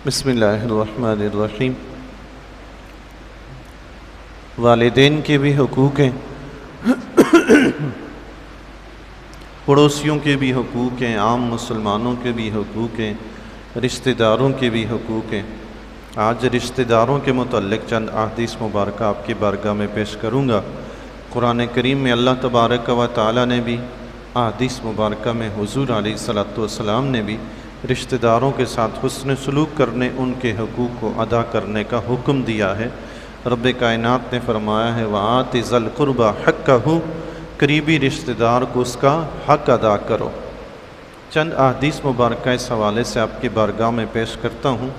بسم اللہ الرحمن الرحیم۔ والدین کے بھی حقوق ہیں، پڑوسیوں کے بھی حقوق ہیں، عام مسلمانوں کے بھی حقوق ہیں، رشتہ داروں کے بھی حقوق ہیں۔ آج رشتہ داروں کے متعلق چند احادیث مبارکہ آپ کی بارگاہ میں پیش کروں گا۔ قرآن کریم میں اللہ تبارک و تعالیٰ نے بھی احادیث مبارکہ میں حضور علیہ الصلوۃ والسلام نے بھی رشتہ داروں کے ساتھ حسن سلوک کرنے، ان کے حقوق کو ادا کرنے کا حکم دیا ہے۔ رب کائنات نے فرمایا ہے وَآتِ ذَا الْقُرْبَى حَقَّهُ، قریبی رشتہ دار کو اس کا حق ادا کرو۔ چند احادیث مبارکہ اس حوالے سے آپ کی بارگاہ میں پیش کرتا ہوں۔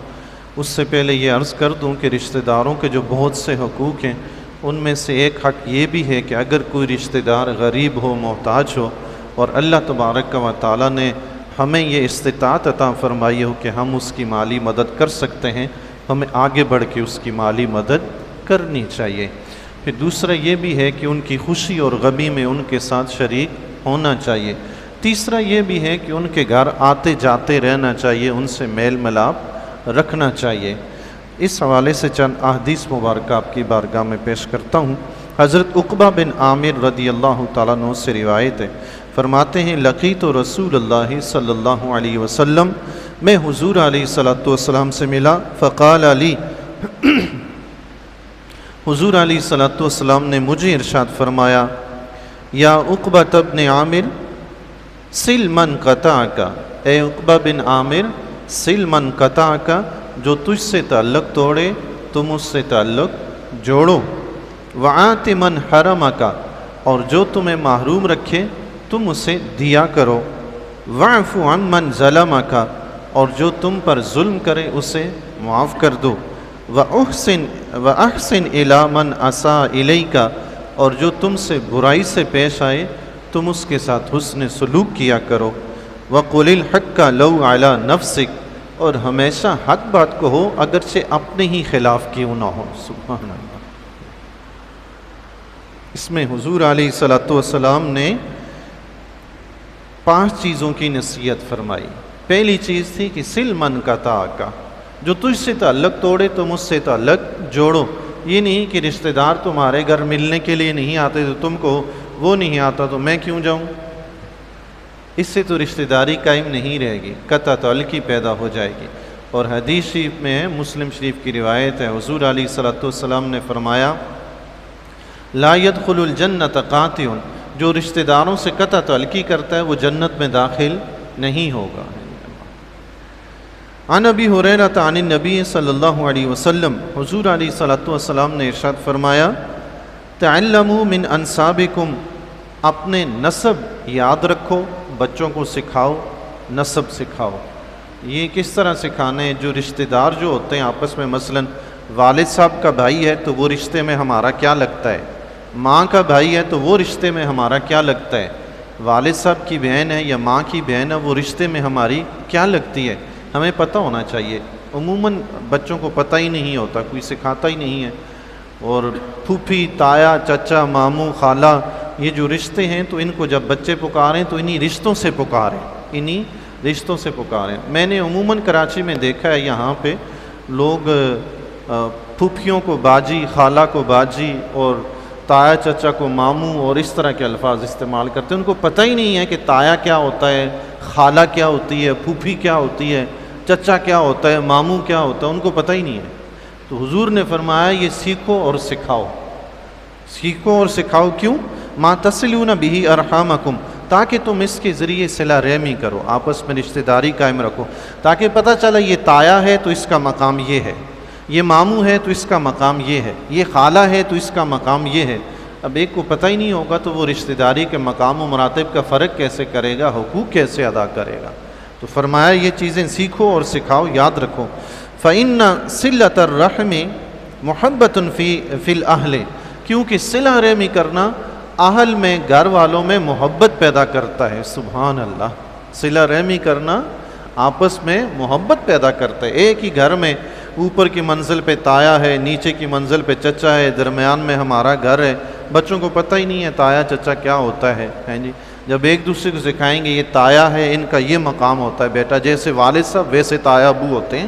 اس سے پہلے یہ عرض کر دوں کہ رشتہ داروں کے جو بہت سے حقوق ہیں، ان میں سے ایک حق یہ بھی ہے کہ اگر کوئی رشتہ دار غریب ہو، محتاج ہو، اور اللہ تبارک و تعالیٰ نے ہمیں یہ استطاعت عطا فرمائی ہو کہ ہم اس کی مالی مدد کر سکتے ہیں، ہمیں آگے بڑھ کے اس کی مالی مدد کرنی چاہیے۔ پھر دوسرا یہ بھی ہے کہ ان کی خوشی اور غمی میں ان کے ساتھ شریک ہونا چاہیے۔ تیسرا یہ بھی ہے کہ ان کے گھر آتے جاتے رہنا چاہیے، ان سے میل ملاپ رکھنا چاہیے۔ اس حوالے سے چند احادیث مبارکہ آپ کی بارگاہ میں پیش کرتا ہوں۔ حضرت عقبہ بن عامر رضی اللہ تعالیٰ عنہ سے روایت ہے، فرماتے ہیں لقیت رسول اللہ صلی اللہ علیہ وسلم، میں حضور علیہ الصلوۃ والسلام سے ملا، فقال علی، حضور علیہ الصلوۃ والسلام نے مجھے ارشاد فرمایا، یا عقبہ بن عامر سل من قطعک، اے عقبہ بن عامر سل من قطعک، جو تجھ سے تعلق توڑے تم اس سے تعلق جوڑو، وآت من حرمک، اور جو تمہیں محروم رکھے تم اسے دیا کرو، واعف عن من ظلمک، اور جو تم پر ظلم کرے اسے معاف کر دو، وأحسن إلی من اساء الیک، اور جو تم سے برائی سے پیش آئے تم اس کے ساتھ حسن سلوک کیا کرو، وقل الحق لو علی نفسک، اور ہمیشہ حق بات کہو اگرچہ اپنے ہی خلاف کیوں نہ ہو۔ سبحان اللہ۔ اس میں حضور علیہ الصلوۃ والسلام نے 5 چیزوں کی نصیحت فرمائی۔ پہلی چیز تھی کہ سل من قطعک، جو تجھ سے تعلق توڑے تم اس سے تعلق جوڑو۔ یہ نہیں کہ رشتہ دار تمہارے گھر ملنے کے لیے نہیں آتے تو تم کو وہ نہیں آتا تو میں کیوں جاؤں، اس سے تو رشتہ داری قائم نہیں رہے گی، قطع تعلقی پیدا ہو جائے گی۔ اور حدیث شریف میں ہے، مسلم شریف کی روایت ہے، حضور علیہ الصلوۃ والسلام نے فرمایا لا يدخل الجنت قاطع، جو رشتہ داروں سے قطع تعلقی کرتا ہے وہ جنت میں داخل نہیں ہوگا۔ عن ابی ہریرہ عن النبی صلی اللہ علیہ وسلم، حضور علیہ الصلوۃ والسلام نے ارشاد فرمایا تعلموا من انسابکم، اپنے نسب یاد رکھو، بچوں کو سکھاؤ، نسب سکھاؤ۔ یہ کس طرح سکھانے ہیں؟ جو رشتہ دار جو ہوتے ہیں آپس میں، مثلا والد صاحب کا بھائی ہے تو وہ رشتے میں ہمارا کیا لگتا ہے، ماں کا بھائی ہے تو وہ رشتے میں ہمارا کیا لگتا ہے، والد صاحب کی بہن ہے یا ماں کی بہن ہے وہ رشتے میں ہماری کیا لگتی ہے، ہمیں پتہ ہونا چاہیے۔ عموماً بچوں کو پتہ ہی نہیں ہوتا، کوئی سکھاتا ہی نہیں ہے۔ اور پھوپھی، تایا، چچا، ماموں، خالہ، یہ جو رشتے ہیں تو ان کو جب بچے پکاریں تو انہی رشتوں سے پکاریں، انہی رشتوں سے پکاریں۔ میں نے عموماً کراچی میں دیکھا ہے، یہاں پہ لوگ پھوپھیوں کو باجی، خالہ کو باجی، اور تایا چچا کو ماموں، اور اس طرح کے الفاظ استعمال کرتے ہیں۔ ان کو پتہ ہی نہیں ہے کہ تایا کیا ہوتا ہے، خالہ کیا ہوتی ہے، پھوپھی کیا ہوتی ہے، چچا کیا ہوتا ہے، ماموں کیا ہوتا ہے، ان کو پتہ ہی نہیں ہے۔ تو حضور نے فرمایا یہ سیکھو اور سکھاؤ، سیکھو اور سکھاؤ۔ کیوں؟ ما تصلون بہ ارحامکم، تاکہ تم اس کے ذریعے صلہ رحمی کرو، آپس میں رشتہ داری قائم رکھو، تاکہ پتہ چلے یہ تایا ہے تو اس کا مقام یہ ہے، یہ ماموں ہے تو اس کا مقام یہ ہے، یہ خالہ ہے تو اس کا مقام یہ ہے۔ اب ایک کو پتہ ہی نہیں ہوگا تو وہ رشتہ داری کے مقام و مراتب کا فرق کیسے کرے گا، حقوق کیسے ادا کرے گا۔ تو فرمایا یہ چیزیں سیکھو اور سکھاؤ، یاد رکھو۔ فَإِنَّ صِلَّةَ الرَّحْمِ مُحَبَّةٌ فِي الْأَهْلِ، کیونکہ صلہ رحمی کرنا اہل میں، گھر والوں میں محبت پیدا کرتا ہے۔ سبحان اللہ۔ صلہ رحمی کرنا آپس میں محبت پیدا کرتا ہے۔ ایک ہی گھر میں اوپر کی منزل پہ تایا ہے، نیچے کی منزل پہ چچا ہے، درمیان میں ہمارا گھر ہے، بچوں کو پتہ ہی نہیں ہے تایا چچا کیا ہوتا ہے، جی جب ایک دوسرے کو سکھائیں گے یہ تایا ہے، ان کا یہ مقام ہوتا ہے بیٹا، جیسے والد صاحب ویسے تایا ابو ہوتے ہیں،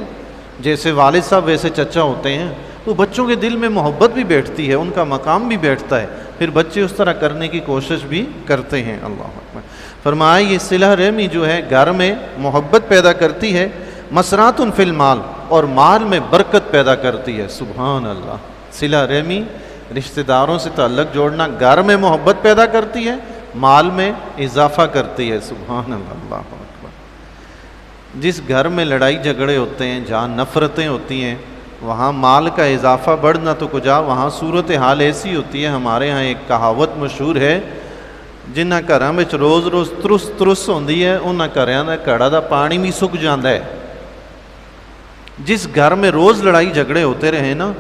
جیسے والد صاحب ویسے چچا ہوتے ہیں، تو بچوں کے دل میں محبت بھی بیٹھتی ہے، ان کا مقام بھی بیٹھتا ہے، پھر بچے اس طرح کرنے کی کوشش بھی کرتے ہیں۔ اللہ اکبر۔ فرمایا یہ صلہ رحمی جو ہے گھر میں محبت پیدا کرتی ہے، مسرات فی المال، اور مال میں برکت پیدا کرتی ہے۔ سبحان اللہ۔ صلہ رحمی، رشتہ داروں سے تعلق جوڑنا گھر میں محبت پیدا کرتی ہے، مال میں اضافہ کرتی ہے۔ سبحان اللہ۔ اللہ اکبر۔ جس گھر میں لڑائی جھگڑے ہوتے ہیں، جہاں نفرتیں ہوتی ہیں، وہاں مال کا اضافہ بڑھنا تو کجا، وہاں صورتحال ایسی ہوتی ہے۔ ہمارے ہاں ایک کہاوت مشہور ہے، جنہاں گھراں وچ روز روز ترس ہوندی ہے، انہاں گھراں دا گھڑا دا پانی بھی سک جاندا ہے۔ جس گھر میں روز لڑائی جھگڑے ہوتے رہے نا،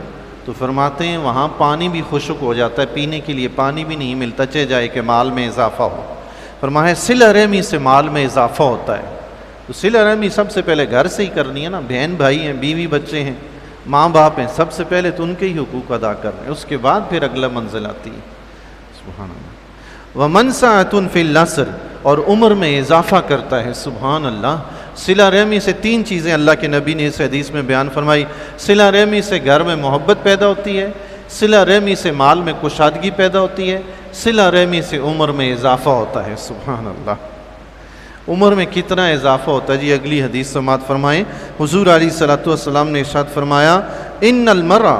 تو فرماتے ہیں وہاں پانی بھی خشک ہو جاتا ہے، پینے کے لیے پانی بھی نہیں ملتا، چاہے جائے کہ مال میں اضافہ ہو۔ فرمایا صلہ رحمی سے مال میں اضافہ ہوتا ہے۔ تو صلہ رحمی سب سے پہلے گھر سے ہی کرنی ہے نا، بہن بھائی ہیں، بیوی بچے ہیں، ماں باپ ہیں، سب سے پہلے تو ان کے ہی حقوق ادا کرنے، اس کے بعد پھر اگلا منزل آتی ہے۔ سبحان اللہ۔ وَمَنْسَعَةٌ فِي الْعَسْرِ، اور عمر میں اضافہ کرتا ہے۔ سبحان اللہ۔ صلہ رحمی سے 3 چیزیں اللہ کے نبی نے اس حدیث میں بیان فرمائی۔ صلہ رحمی سے گھر میں محبت پیدا ہوتی ہے، صلہ رحمی سے مال میں کشادگی پیدا ہوتی ہے، صلہ رحمی سے عمر میں اضافہ ہوتا ہے۔ سبحان اللہ۔ عمر میں کتنا اضافہ ہوتا ہے جی؟ اگلی حدیث سماعت فرمائیں۔ حضور علیہ الصلوۃ والسلام نے ارشاد فرمایا، ان المرء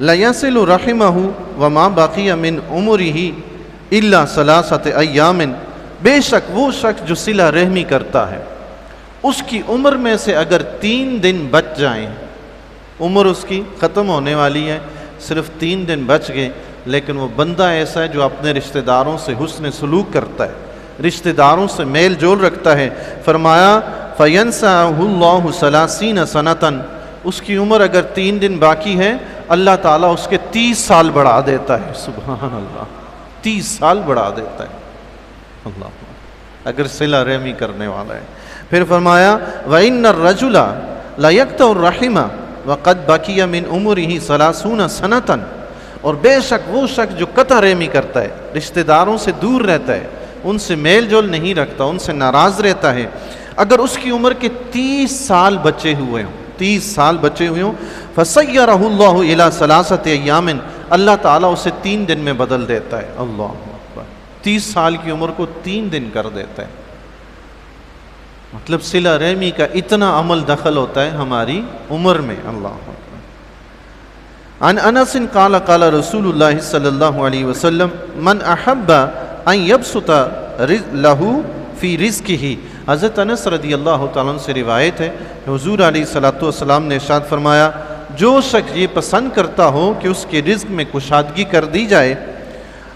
لیصل رحمہ وما بقی من عمرہ الا ثلاثۃ ایام، بے شک وہ شخص جو صلہ رحمی کرتا ہے، اس کی عمر میں سے اگر 3 دن بچ جائیں، عمر اس کی ختم ہونے والی ہے، صرف 3 دن بچ گئے، لیکن وہ بندہ ایسا ہے جو اپنے رشتہ داروں سے حسن سلوک کرتا ہے، رشتہ داروں سے میل جول رکھتا ہے۔ فرمایا فَيَنْسَعُهُ اللَّهُ 30 سَنَةً، اس کی عمر اگر 3 دن باقی ہے، اللہ تعالیٰ اس کے 30 سال بڑھا دیتا ہے۔ سبحان اللہ۔ 30 سال بڑھا دیتا ہے اللہ، اگر صلہ رحمی کرنے والا ہے۔ پھر فرمایا وَإِنَّ الرَّجُلَ لَيَقْطَعُ الرَّحِمَ وَقَدْ بَقِيَ مِنْ عُمُرِهِ 30 سَنَةً، اور بے شک وہ شخص جو قطع رحمی کرتا ہے، رشتہ داروں سے دور رہتا ہے، ان سے میل جول نہیں رکھتا، ان سے ناراض رہتا ہے، اگر اس کی عمر کے 30 سال بچے ہوئے ہوں، 30 سال بچے ہوئے ہوں، فَصَيَّرَهُ اللَّهُ إِلَى 3 أَيَّامٍ، اللہ تعالیٰ اسے 3 دن میں بدل دیتا ہے۔ اللہ اکبر۔ 30 سال کی عمر کو 3 دن کر دیتا ہے۔ مطلب صلہ رحمی کا اتنا عمل دخل ہوتا ہے ہماری عمر میں۔ اللہ اکبر۔ عن انس قال قال رسول اللہ صلی اللہ علیہ وسلم من احب ان یبسط لہ فی رزقہ، حضرت انس رضی اللہ تعالیٰ عنہ سے روایت ہے، حضور علیہ الصلوۃ والسلام نے ارشاد فرمایا، جو شخص یہ پسند کرتا ہو کہ اس کے رزق میں کشادگی کر دی جائے،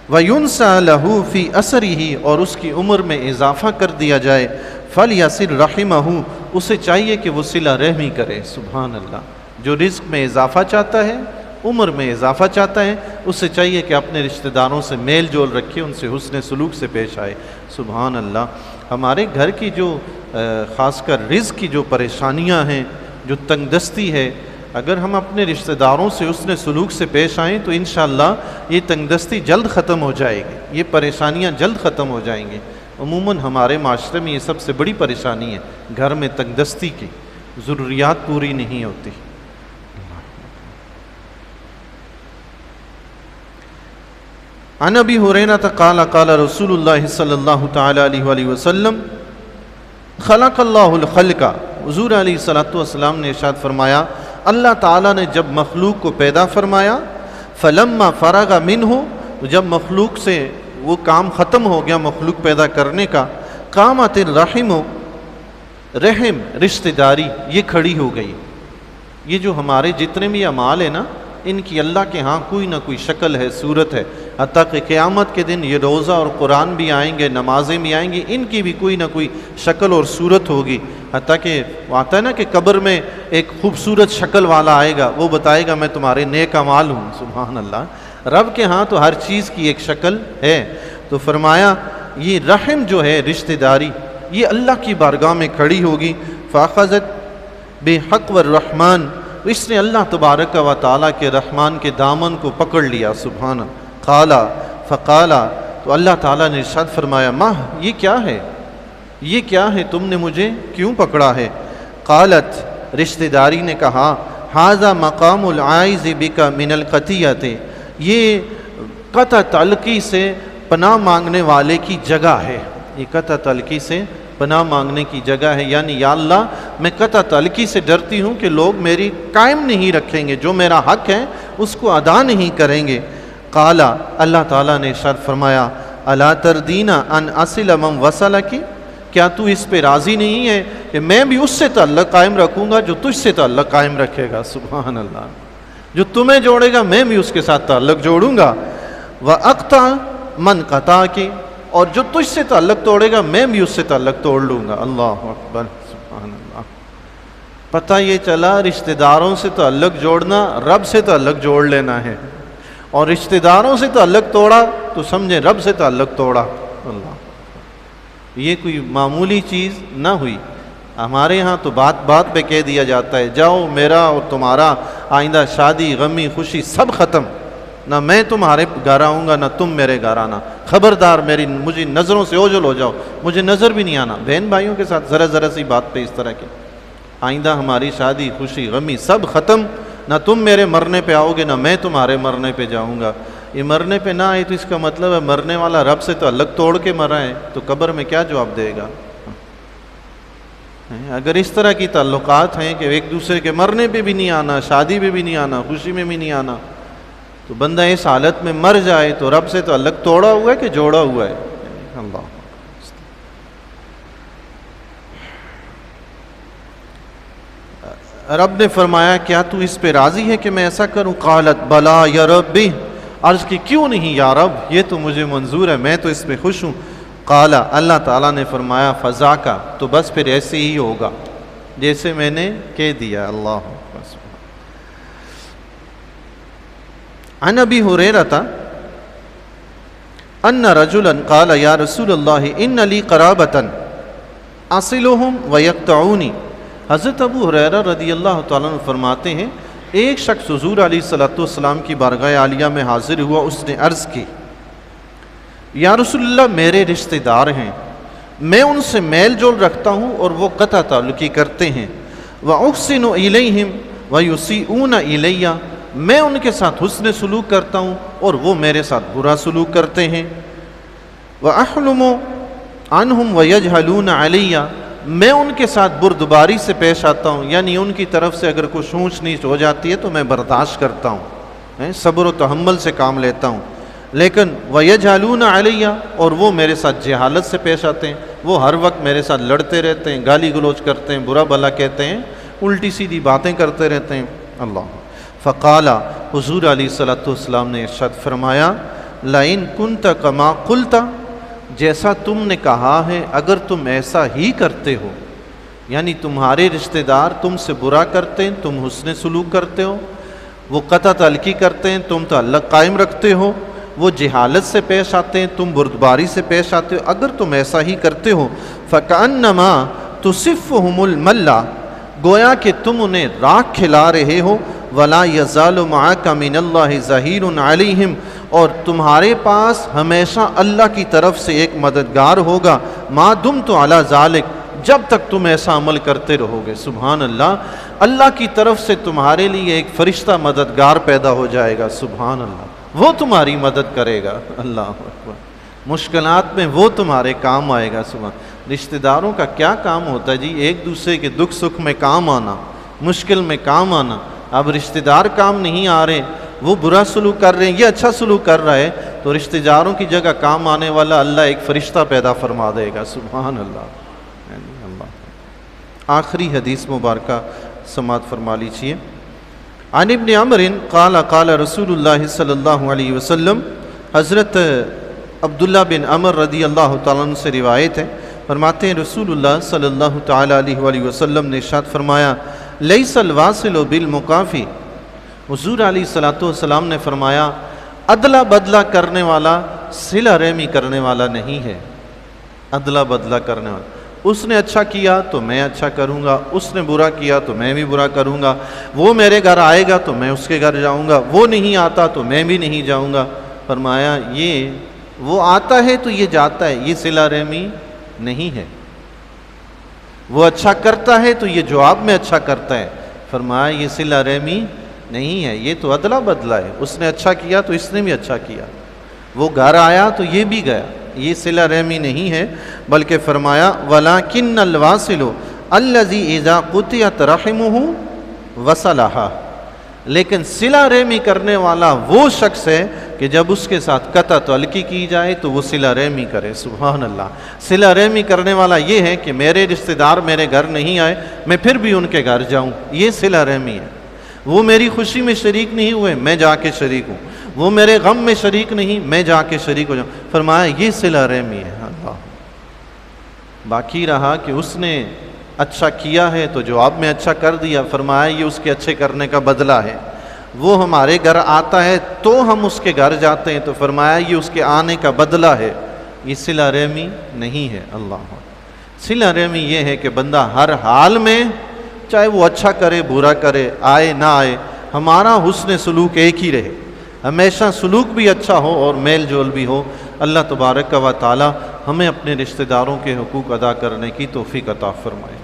وَيُنْسَى لَهُ فِي أَثَرِهِ، اور اس کی عمر میں اضافہ کر دیا جائے، فَلْيَصِلْ رَحِمَهُ، اسے چاہیے کہ وہ صلہ رحمی کرے۔ سبحان اللہ۔ جو رزق میں اضافہ چاہتا ہے، عمر میں اضافہ چاہتا ہے، اسے چاہیے کہ اپنے رشتہ داروں سے میل جول رکھے، ان سے حسن سلوک سے پیش آئے۔ سبحان اللہ۔ ہمارے گھر کی جو خاص کر رزق کی جو پریشانیاں ہیں، جو تنگ دستی ہے، اگر ہم اپنے رشتہ داروں سے حسن سلوک سے پیش آئیں تو انشاءاللہ یہ تنگ دستی جلد ختم ہو جائے گی، یہ پریشانیاں جلد ختم ہو جائیں گی۔ عموماً ہمارے معاشرے میں یہ سب سے بڑی پریشانی ہے، گھر میں تنگ دستی کی، ضروریات پوری نہیں ہوتی۔ عن ابی ہریرہ قال قال رسول اللہ صلی اللہ تعالی علیہ وآلہ وسلم خلق اللہ الخلق، حضور علیہ الصلوۃ والسلام نے ارشاد فرمایا، اللہ تعالیٰ نے جب مخلوق کو پیدا فرمایا، فلما فرغ منہ، جب مخلوق سے وہ کام ختم ہو گیا مخلوق پیدا کرنے کا، قامت الرحم، رحم رشتہ داری یہ کھڑی ہو گئی۔ یہ جو ہمارے جتنے بھی اعمال ہیں نا، ان کی اللہ کے ہاں کوئی نہ کوئی شکل ہے، صورت ہے، حتیٰ کہ قیامت کے دن یہ روزہ اور قرآن بھی آئیں گے، نمازیں بھی آئیں گی، ان کی بھی کوئی نہ کوئی شکل اور صورت ہوگی۔ حتیٰ کہ آتا ہے نا کہ قبر میں ایک خوبصورت شکل والا آئے گا، وہ بتائے گا میں تمہارے نیک اعمال ہوں۔ سبحان اللہ۔ رب کے ہاں تو ہر چیز کی ایک شکل ہے۔ تو فرمایا یہ رحم جو ہے، رشتہ داری، یہ اللہ کی بارگاہ میں کھڑی ہوگی۔ فاخذت بحق والرحمن، اس نے اللہ تبارک و تعالیٰ کے رحمان کے دامن کو پکڑ لیا۔ سبحان اللہ۔ قالا فقالا، تو اللہ تعالیٰ نے ارشاد فرمایا، ماہ یہ کیا ہے، یہ کیا ہے، تم نے مجھے کیوں پکڑا ہے؟ قالت، رشتہ داری نے کہا ھذا مقام العائذ بک من القطیعۃ، یہ قطع تعلقی سے پناہ مانگنے والے کی جگہ ہے، یہ قطع تعلقی سے پناہ مانگنے کی جگہ ہے، یعنی یا اللہ میں قطع تعلقی سے ڈرتی ہوں کہ لوگ میری قائم نہیں رکھیں گے، جو میرا حق ہے اس کو ادا نہیں کریں گے۔ قال، اللہ تعالیٰ نے ارشاد فرمایا الا تردین ان اصل من وصلک، کیا تو اس پہ راضی نہیں ہے کہ میں بھی اس سے تعلق قائم رکھوں گا جو تجھ سے تعلق قائم رکھے گا۔ سبحان اللہ، جو تمہیں جوڑے گا میں بھی اس کے ساتھ تعلق جوڑوں گا۔ وَأَقْطَعَ مَنْ قَطَعَكِ، اور جو تجھ سے تعلق توڑے گا میں بھی اس سے تعلق توڑ لوں گا۔ اللہ اکبر، سبحان اللہ۔ پتہ یہ چلا رشتہ داروں سے تعلق جوڑنا رب سے تعلق جوڑ لینا ہے، اور رشتہ داروں سے تعلق توڑا تو سمجھے رب سے تعلق توڑا۔ اللہ، یہ کوئی معمولی چیز نہ ہوئی۔ ہمارے ہاں تو بات بات پہ کہہ دیا جاتا ہے جاؤ میرا اور تمہارا آئندہ شادی غمی خوشی سب ختم، نہ میں تمہارے گھر آؤں گا نہ تم میرے گھر آنا، خبردار مجھے نظروں سے اوجھل ہو جاؤ، مجھے نظر بھی نہیں آنا۔ بہن بھائیوں کے ساتھ ذرا سی بات پہ اس طرح کی، آئندہ ہماری شادی خوشی غمی سب ختم، نہ تم میرے مرنے پہ آؤ گے نہ میں تمہارے مرنے پہ جاؤں گا۔ یہ مرنے پہ نہ آئے تو اس کا مطلب ہے مرنے والا رب سے تعلق توڑ کے مرا ہے، تو قبر میں کیا جواب دے گا؟ اگر اس طرح کی تعلقات ہیں کہ ایک دوسرے کے مرنے پہ بھی نہیں آنا، شادی پہ بھی نہیں آنا، خوشی میں بھی نہیں آنا، تو بندہ اس حالت میں مر جائے تو رب سے تعلق توڑا ہوا ہے کہ جوڑا ہوا ہے؟ اللہ، رب نے فرمایا کیا تو اس پہ راضی ہے کہ میں ایسا کروں؟ قالت بلا یا ربی، عرض کی کیوں نہیں یا رب، یہ تو مجھے منظور ہے، میں تو اس پہ خوش ہوں۔ قال، اللہ تعالیٰ نے فرمایا فذاک، تو بس پھر ایسے ہی ہوگا جیسے میں نے کہہ دیا۔ اللہ بس۔ عن ابی ہریرہ ان رجلا قال یا رسول اللہ ان لی قرابۃ اصلهم ویقطعونی، حضرت ابو ہریرہ رضی اللہ تعالیٰ عنہ فرماتے ہیں ایک شخص حضور علیہ السلام کی بارگاہ عالیہ میں حاضر ہوا، اس نے عرض کی یا رسول اللہ میرے رشتہ دار ہیں، میں ان سے میل جول رکھتا ہوں اور وہ قطع تعلقی کرتے ہیں، وَأُحْسِنُ إِلَيْهِمْ وَيُسِيئُونَ إِلَيَّ، میں ان کے ساتھ حسن سلوک کرتا ہوں اور وہ میرے ساتھ برا سلوک کرتے ہیں، وَأَحْلُمُ عَنْهُمْ وَيَجْهَلُونَ عَلَيَّ، میں ان کے ساتھ بردباری سے پیش آتا ہوں، یعنی ان کی طرف سے اگر کوئی اونچ نیچ ہو جاتی ہے تو میں برداشت کرتا ہوں، صبر و تحمل سے کام لیتا ہوں، لیکن وَيَجْهَلُونَ عَلَيَّ، اور وہ میرے ساتھ جہالت سے پیش آتے ہیں، وہ ہر وقت میرے ساتھ لڑتے رہتے ہیں، گالی گلوچ کرتے ہیں، برا بھلا کہتے ہیں، الٹی سیدھی باتیں کرتے رہتے ہیں۔ اللہ، فقال، حضور علیہ السلام نے ارشاد فرمایا لَإِن كُنْتَ كَمَا قُلْتَ، جیسا تم نے کہا ہے اگر تم ایسا ہی کرتے ہو، یعنی تمہارے رشتہ دار تم سے برا کرتے ہیں تم حسن سلوک کرتے ہو، وہ قطع تعلقی کرتے ہیں تم تعلق قائم رکھتے ہو، وہ جہالت سے پیش آتے ہیں تم بردباری سے پیش آتے ہو، اگر تم ایسا ہی کرتے ہو فَكَأَنَّمَا تُصِفُّهُمُ الْمَلَّ، گویا کہ تم انہیں راکھ کھلا رہے ہو، وَلَا يَزَالُ مَعَكَ مِنَ اللَّهِ ظَهِيرٌ عَلَيْهِمْ، اور تمہارے پاس ہمیشہ اللہ کی طرف سے ایک مددگار ہوگا، مَا دُمْتُ عَلَى ذَلِكَ، جب تک تم ایسا عمل کرتے رہو گے۔ سبحان اللہ، اللہ کی طرف سے تمہارے لیے ایک فرشتہ مددگار پیدا ہو جائے گا، سبحان اللہ، وہ تمہاری مدد کرے گا۔ اللہ اکبر، مشکلات میں وہ تمہارے کام آئے گا۔ سبحان، رشتہ داروں کا کیا کام ہوتا ہے جی؟ ایک دوسرے کے دکھ سکھ میں کام آنا، مشکل میں کام آنا۔ اب رشتہ دار کام نہیں آ رہے، وہ برا سلوک کر رہے ہیں، یہ اچھا سلوک کر رہا ہے، تو رشتہ داروں کی جگہ کام آنے والا اللہ ایک فرشتہ پیدا فرما دے گا۔ سبحان اللہ۔ اللہ، آخری حدیث مبارکہ سماعت فرما لیجیے۔ عن ابن عمر قال قال رسول اللہ صلی اللہ علیہ وسلم، حضرت عبداللہ بن عمر رضی اللہ تعالیٰ عنہ سے روایت ہے، فرماتے ہیں رسول اللہ صلی اللہ تعالیٰ علیہ وآلہ وسلم نے ارشاد فرمایا لیس الواصل بالمکافی، حضور علیہ السلام نے فرمایا ادلا بدلہ کرنے والا صلہ رحمی کرنے والا نہیں ہے۔ ادلا بدلہ کرنے والا، اس نے اچھا کیا تو میں اچھا کروں گا، اس نے برا کیا تو میں بھی برا کروں گا، وہ میرے گھر آئے گا تو میں اس کے گھر جاؤں گا، وہ نہیں آتا تو میں بھی نہیں جاؤں گا۔ فرمایا یہ وہ آتا ہے تو یہ جاتا ہے، یہ صلہ رحمی نہیں ہے۔ وہ اچھا کرتا ہے تو یہ جواب میں اچھا کرتا ہے. فرمایا یہ صلہ رحمی نہیں ہے، یہ تو ادلا بدلا ہے. اس نے اچھا کیا تو اس نے بھی اچھا کیا، وہ گھر آیا تو یہ بھی گیا. یہ صلہ رحمی نہیں ہے، بلکہ فرمایا وَلَكِنَّ الْوَاصِلُ الَّذِي إِذَا قُطِعَتْ رَحِمُهُ وَصَلَهَا، لیکن صلہ رحمی کرنے والا وہ شخص ہے کہ جب اس کے ساتھ قطع تعلقی کی جائے تو وہ صلہ رحمی کرے. سبحان اللہ. صلہ رحمی کرنے والا یہ ہے کہ میرے رشتہ دار میرے گھر نہیں آئے، میں پھر بھی ان کے گھر جاؤں، یہ صلہ رحمی ہے. وہ میری خوشی میں شریک نہیں ہوئے، میں جا کے شریک ہوں. وہ میرے غم میں شریک نہیں، میں جا کے شریک ہو جاؤں. فرمایا یہ صلہ رحمی ہے. اللہ. باقی رہا کہ اس نے اچھا کیا ہے تو جواب میں اچھا کر دیا. فرمایا یہ اس کے اچھے کرنے کا بدلہ ہے. وہ ہمارے گھر آتا ہے تو ہم اس کے گھر جاتے ہیں، تو فرمایا یہ اس کے آنے کا بدلہ ہے. یہ صلہ رحمی نہیں ہے. اللہ. صلہ رحمی یہ ہے کہ بندہ ہر حال میں، چاہے وہ اچھا کرے برا کرے، آئے نہ آئے، ہمارا حسن سلوک ایک ہی رہے. ہمیشہ سلوک بھی اچھا ہو اور میل جول بھی ہو. اللہ تبارک و تعالی ہمیں اپنے رشتہ داروں کے حقوق ادا کرنے کی توفیق عطا فرمائے.